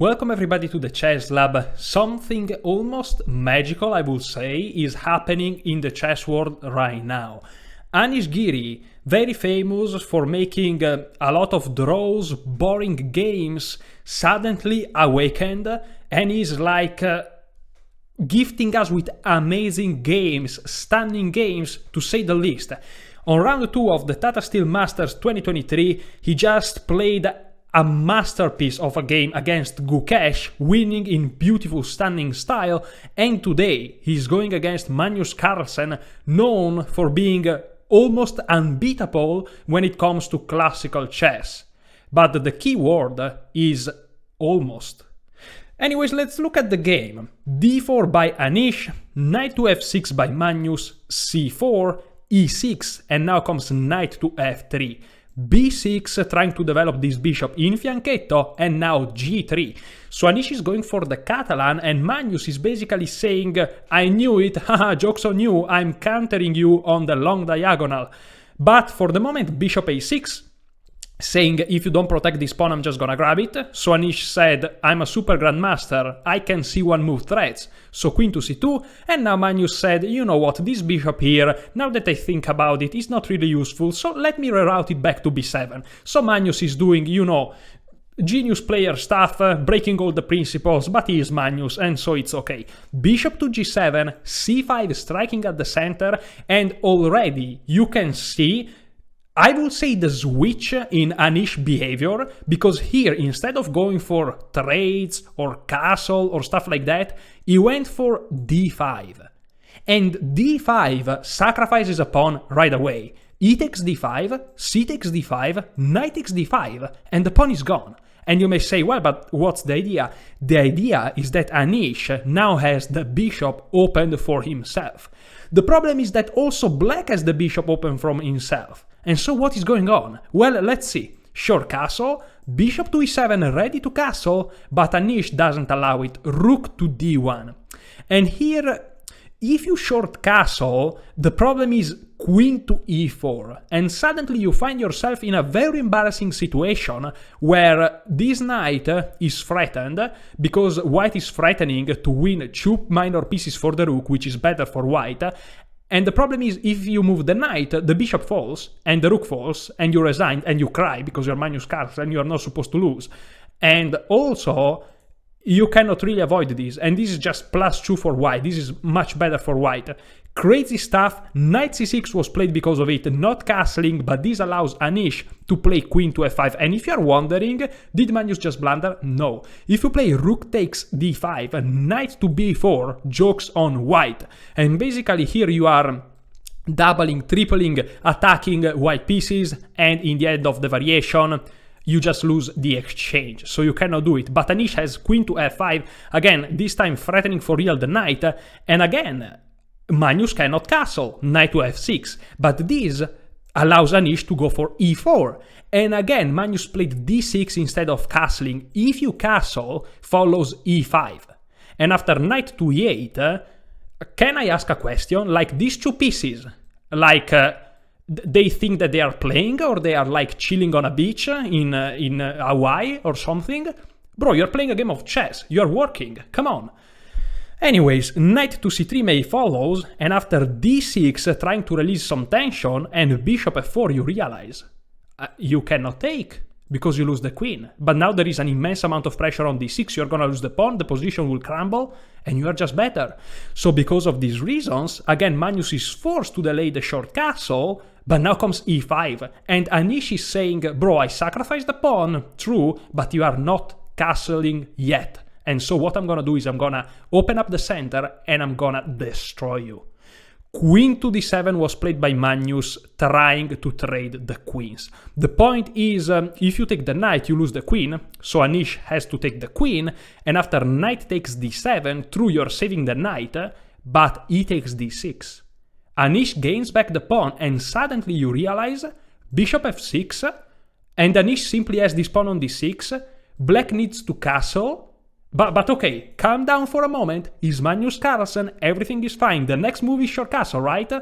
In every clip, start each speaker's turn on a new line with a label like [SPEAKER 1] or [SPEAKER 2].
[SPEAKER 1] Welcome everybody to the Chess Lab. Something almost magical, I would say, is happening in the chess world right now. Anish Giri, very famous for making a lot of draws, boring games, suddenly awakened and is like gifting us with amazing games, stunning games to say the least. On round 2 of the Tata Steel Masters 2023, he just played a masterpiece of a game against Gukesh, winning in beautiful, stunning style, and today he's going against Magnus Carlsen, known for being almost unbeatable when it comes to classical chess. But the key word is almost. Anyways, let's look at the game. d4 by Anish, knight to f6 by Magnus, c4, e6, and now comes knight to f3. b6 trying to develop this bishop in fianchetto, and now g3. So Anish is going for the Catalan and Magnus is basically saying, I knew it, haha, joke's on you, I'm countering you on the long diagonal. But for the moment, bishop a6, saying if you don't protect this pawn I'm just gonna grab it. So Anish said, I'm a super grandmaster, I can see one move threats. So queen to c2, and now Magnus said, you know what, this bishop here, now that I think about it, is not really useful, so let me reroute it back to b7. So Magnus is doing, you know, genius player stuff, breaking all the principles, but he is Magnus, and so it's okay. Bishop to g7, c5 striking at the center, and already you can see, I would say, the switch in Anish behavior, because here, instead of going for trades or castle or stuff like that, he went for d5. And d5 sacrifices a pawn right away. E takes d5, c takes d5, knight takes d5, and the pawn is gone. And you may say, well, but what's the idea? The idea is that Anish now has the bishop opened for himself. The problem is that also black has the bishop open from himself. And so what is going on? Well, let's see. Short castle, bishop to e7 ready to castle, but Anish doesn't allow it. Rook to d1. And here, if you short castle, the problem is queen to e4. And suddenly you find yourself in a very embarrassing situation where this knight is threatened because white is threatening to win 2 minor pieces for the rook, which is better for white. And the problem is, if you move the knight, the bishop falls, and the rook falls, and you resign, and you cry, because you're Magnus Carlsen, and you're not supposed to lose. And also, you cannot really avoid this, and this is just +2 for white, this is much better for white. Crazy stuff, knight c6 was played because of it, not castling, but this allows Anish to play queen to f5, and if you're wondering, did Magnus just blunder? No. If you play rook takes d5, knight to b4, jokes on white, and basically here you are doubling, tripling, attacking white pieces, and in the end of the variation, you just lose the exchange, so you cannot do it. But Anish has queen to f5, again, this time threatening for real the knight, and again, Magnus cannot castle, knight to f6, but this allows Anish to go for e4. And again, Magnus played d6 instead of castling. If you castle, follows e5. And after knight to e8, can I ask a question? Like these two pieces, like they think that they are playing, or they are like chilling on a beach in Hawaii or something? Bro, you're playing a game of chess, you're working, come on. Anyways, knight to c3 may follows, and after d6 trying to release some tension, and bishop f4 you realize you cannot take, because you lose the queen. But now there is an immense amount of pressure on d6, you're gonna lose the pawn, the position will crumble, and you are just better. So because of these reasons, again Magnus is forced to delay the short castle, but now comes e5, and Anish is saying, bro, I sacrificed the pawn, true, but you are not castling yet. And so what I'm gonna do is I'm gonna open up the center and I'm gonna destroy you. Queen to d7 was played by Magnus, trying to trade the queens. The point is, if you take the knight, you lose the queen, so Anish has to take the queen, and after knight takes d7, true, you're saving the knight, but he takes d6. Anish gains back the pawn, and suddenly you realize, bishop f6, and Anish simply has this pawn on d6, black needs to castle. But okay, calm down for a moment, he's Magnus Carlsen, everything is fine, the next move is short castle, right?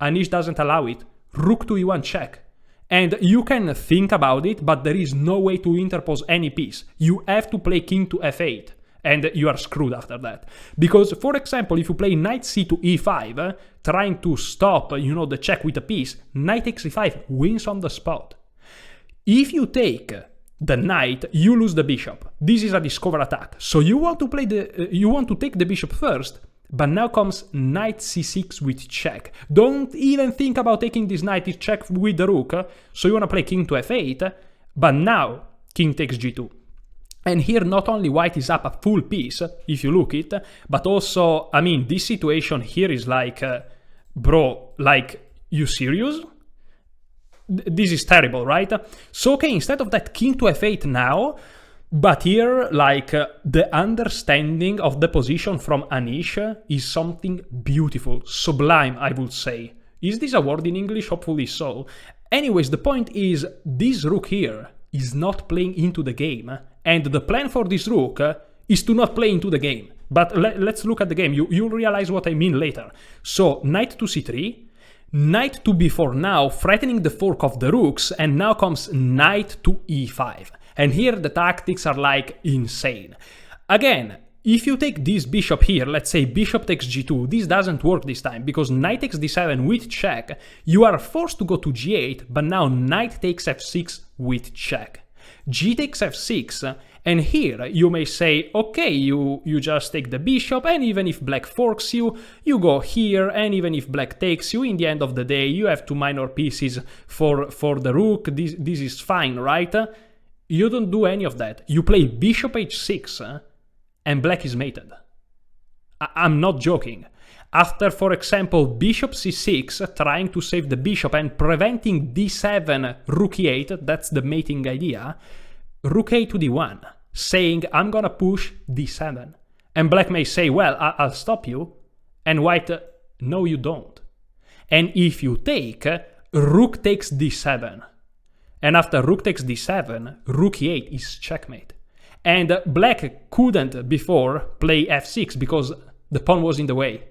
[SPEAKER 1] Anish doesn't allow it, rook to e1 check. And you can think about it, but there is no way to interpose any piece. You have to play king to f8, and you are screwed after that. Because, for example, if you play knight c to e5, trying to stop, the check with a piece, knight takes e5 wins on the spot. If you take the knight, you lose the bishop. This is a discover attack. So you want to play you want to take the bishop first, but now comes knight c6 with check. Don't even think about taking this knight, it's check with the rook. So you want to play king to f8, but now king takes g2. And here not only white is up a full piece, if you look it, but also, I mean, this situation here is like, bro, like, you serious? This is terrible, right? So, okay, instead of that king to f8 now, but here, like, the understanding of the position from Anish is something beautiful, sublime, I would say. Is this a word in English? Hopefully so. Anyways, the point is, this rook here is not playing into the game, and the plan for this rook is to not play into the game. But let's look at the game, you'll realize what I mean later. So, knight to c3, knight to b4 now, threatening the fork of the rooks, and now comes knight to e5. And here the tactics are like insane. Again, if you take this bishop here, let's say bishop takes g2, this doesn't work this time, because knight takes d7 with check, you are forced to go to g8, but now knight takes f6 with check. G takes f6, and here you may say, okay, you just take the bishop, and even if black forks you, you go here, and even if black takes you, in the end of the day, you have two minor pieces for the rook, this is fine, right? You don't do any of that. You play bishop h6, and black is mated. I'm not joking. After, for example, bishop c6, trying to save the bishop and preventing d7, rook e8, that's the mating idea, rook a to d1, saying, I'm gonna push d7. And black may say, well, I'll stop you, and white, no, you don't. And if you take, rook takes d7, and after rook takes d7, rook e8 is checkmate. And black couldn't before play f6 because the pawn was in the way.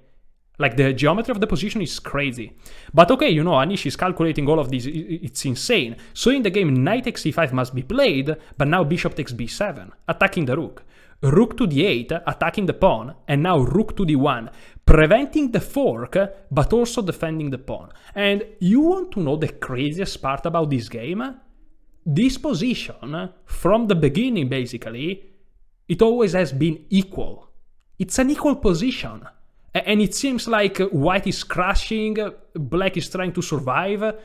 [SPEAKER 1] Like, the geometry of the position is crazy. But okay, Anish is calculating all of this, it's insane. So in the game, knight takes e5 must be played, but now bishop takes b7, attacking the rook. Rook to d8, attacking the pawn, and now rook to d1, preventing the fork, but also defending the pawn. And you want to know the craziest part about this game? This position, from the beginning basically, it always has been equal. It's an equal position. And it seems like white is crashing, black is trying to survive.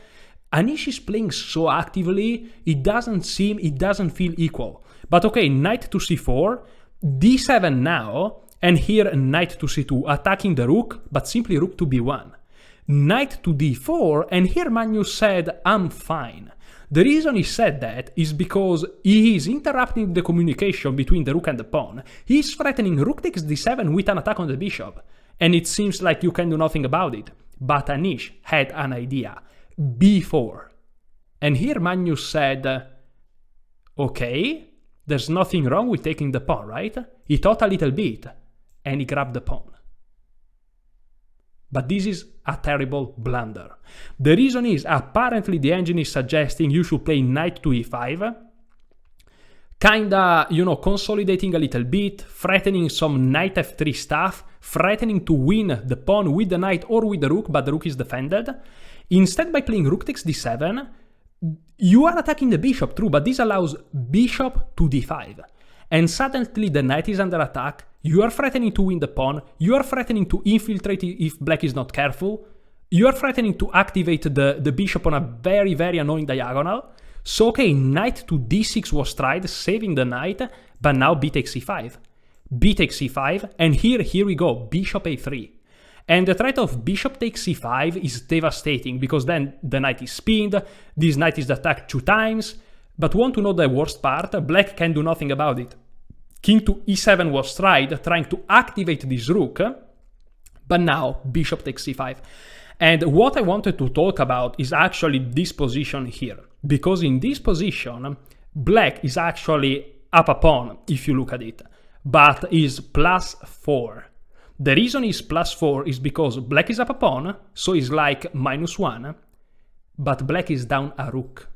[SPEAKER 1] Anish is playing so actively, it doesn't feel equal. But okay, knight to c4, d7 now, and here knight to c2, attacking the rook, but simply rook to b1. Knight to d4, and here Magnus said, I'm fine. The reason he said that is because he is interrupting the communication between the rook and the pawn. He is threatening rook takes d7 with an attack on the bishop. And it seems like you can do nothing about it. But Anish had an idea. b4. And here Magnus said, okay, there's nothing wrong with taking the pawn, right? He thought a little bit, and he grabbed the pawn. But this is a terrible blunder. The reason is, apparently the engine is suggesting you should play knight to e5, kinda, consolidating a little bit, threatening some knight f3 stuff, threatening to win the pawn with the knight or with the rook, but the rook is defended. Instead, by playing rook takes d7, you are attacking the bishop, true, but this allows bishop to d5. And suddenly the knight is under attack, you are threatening to win the pawn, you are threatening to infiltrate if black is not careful, you are threatening to activate the bishop on a very, very annoying diagonal. So okay, knight to d6 was tried, saving the knight, but now b takes e5. B takes e5, and here we go, bishop a3. And the threat of bishop takes c5 is devastating, because then the knight is pinned, this knight is attacked 2 times, but want to know the worst part? Black can do nothing about it. King to e7 was tried, trying to activate this rook, but now bishop takes c5. And what I wanted to talk about is actually this position here, because in this position, black is actually up a pawn, if you look at it, but is +4. The reason is +4 is because black is up a pawn, so it's like -1, but black is down a rook,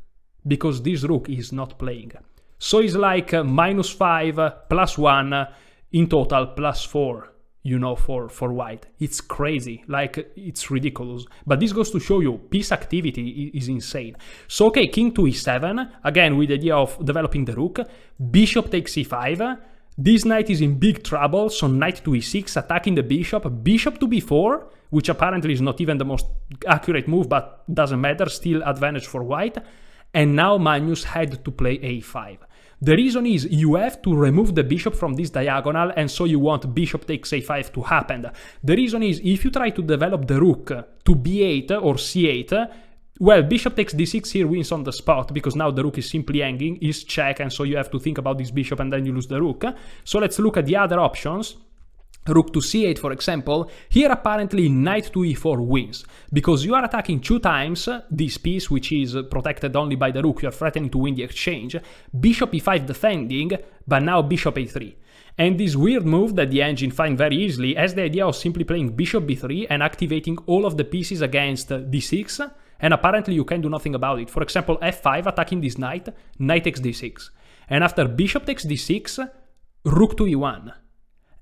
[SPEAKER 1] because this rook is not playing. So it's like -5 +1 in total +4, you know, for white. It's crazy, like it's ridiculous. But this goes to show you piece activity is insane. So okay, king to e7, again with the idea of developing the rook. Bishop takes e5. This knight is in big trouble, so knight to e6, attacking the bishop. Bishop to b4, which apparently is not even the most accurate move, but doesn't matter, still advantage for white. And now Magnus had to play a5. The reason is you have to remove the bishop from this diagonal, and so you want bishop takes a5 to happen. The reason is if you try to develop the rook to b8 or c8, well, bishop takes d6 here wins on the spot, because now the rook is simply hanging, is check, and so you have to think about this bishop and then you lose the rook. So let's look at the other options. Rook to c8, for example. Here apparently knight to e4 wins, because you are attacking 2 times this piece, which is protected only by the rook. You are threatening to win the exchange. Bishop e5 defending, but now bishop a3. And this weird move that the engine finds very easily has the idea of simply playing bishop b3 and activating all of the pieces against d6, and apparently you can do nothing about it. For example, f5 attacking this knight, knight takes d6. And after bishop takes d6, rook to e1.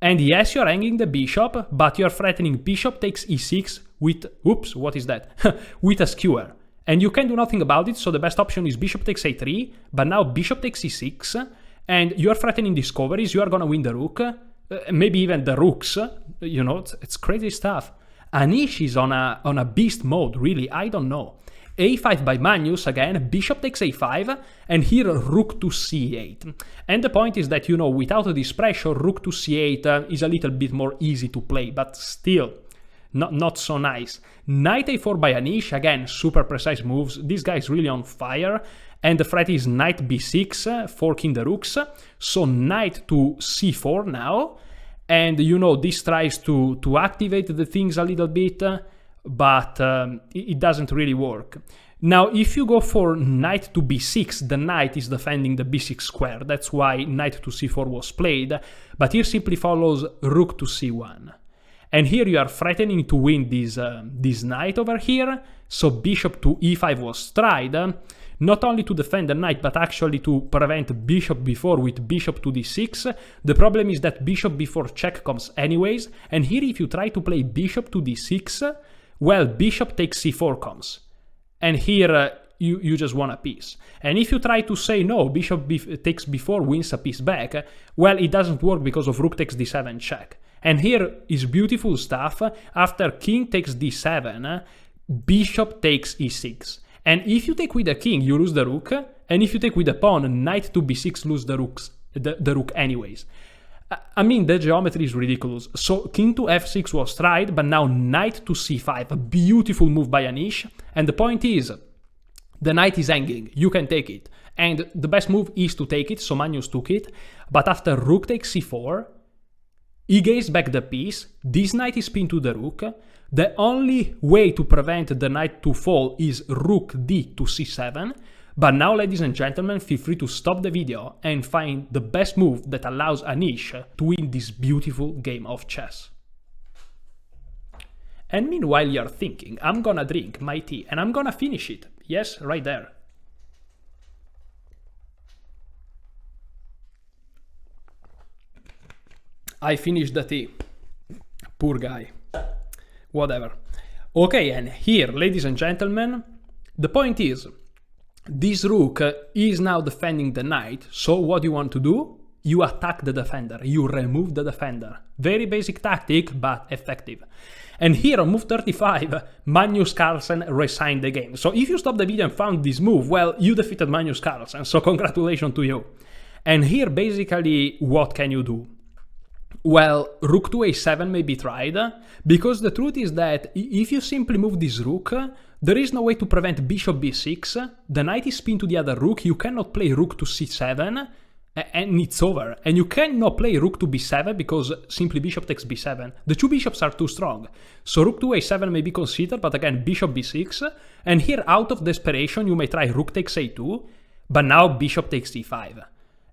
[SPEAKER 1] And yes, you're hanging the bishop, but you're threatening bishop takes e6 with, oops, what is that? with a skewer. And you can do nothing about it, so the best option is bishop takes a3, but now bishop takes e6, and you're threatening discoveries, you are gonna win the rook, maybe even the rooks, you know, it's crazy stuff. Anish is on a beast mode, really, I don't know. a5 by Magnus, again, bishop takes a5, and here rook to c8. And the point is that, you know, without this pressure, rook to c8 is a little bit more easy to play, but still, not so nice. Knight a4 by Anish, again, super precise moves. This guy is really on fire. And the threat is knight b6, forking the rooks. So knight to c4 now. And, you know, this tries to activate the things a little bit, but it doesn't really work. Now, if you go for knight to b6, the knight is defending the b6 square. That's why knight to c4 was played. But here simply follows rook to c1. And here you are threatening to win this knight over here. So bishop to e5 was tried, not only to defend the knight, but actually to prevent bishop b4 with bishop to d6. The problem is that bishop b4 check comes anyways. And here if you try to play bishop to d6, well, bishop takes c4 comes. And here you just won a piece. And if you try to say no, bishop takes b4 wins a piece back, well, it doesn't work because of rook takes d7 check. And here is beautiful stuff. After king takes d7, bishop takes e6. And if you take with the king, you lose the rook. And if you take with the pawn, knight to b6 lose the rook anyways. I mean, the geometry is ridiculous. So king to f6 was tried, but now knight to c5. A beautiful move by Anish. And the point is, the knight is hanging. You can take it. And the best move is to take it, so Magnus took it. But after rook takes c4, he gains back the piece. This knight is pinned to the rook. The only way to prevent the knight to fall is rook d to c7. But now, ladies and gentlemen, feel free to stop the video and find the best move that allows Anish to win this beautiful game of chess. And meanwhile you're thinking, I'm gonna drink my tea and I'm gonna finish it. Yes, right there. I finished the tea. Poor guy. Whatever. Okay, and here, ladies and gentlemen, the point is, this rook is now defending the knight, so what do you want to do? You attack the defender, you remove the defender. Very basic tactic, but effective. And here on move 35, Magnus Carlsen resigned the game. So if you stopped the video and found this move, well, you defeated Magnus Carlsen, so congratulations to you. And here basically, what can you do? Well, rook to a7 may be tried, because the truth is that if you simply move this rook, there is no way to prevent bishop b6, the knight is pinned to the other rook, you cannot play rook to c7, and it's over. And you cannot play rook to b7 because simply bishop takes b7. The two bishops are too strong. So rook to a7 may be considered, but again, bishop b6, and here out of desperation you may try rook takes a2, but now bishop takes e5.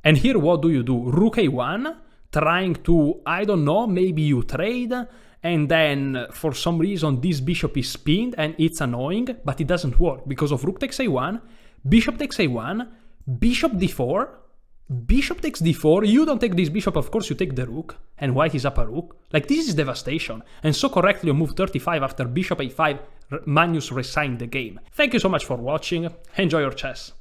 [SPEAKER 1] And here what do? Rook a1, trying to, I don't know, maybe you trade, and then for some reason this bishop is pinned and it's annoying, but it doesn't work because of rook takes a1, bishop takes a1, bishop d4, bishop takes d4, you don't take this bishop, of course you take the rook, and white is up a rook. Like, this is devastation. And so correctly on move 35 after bishop a5, Magnus resigned the game. Thank you so much for watching, enjoy your chess.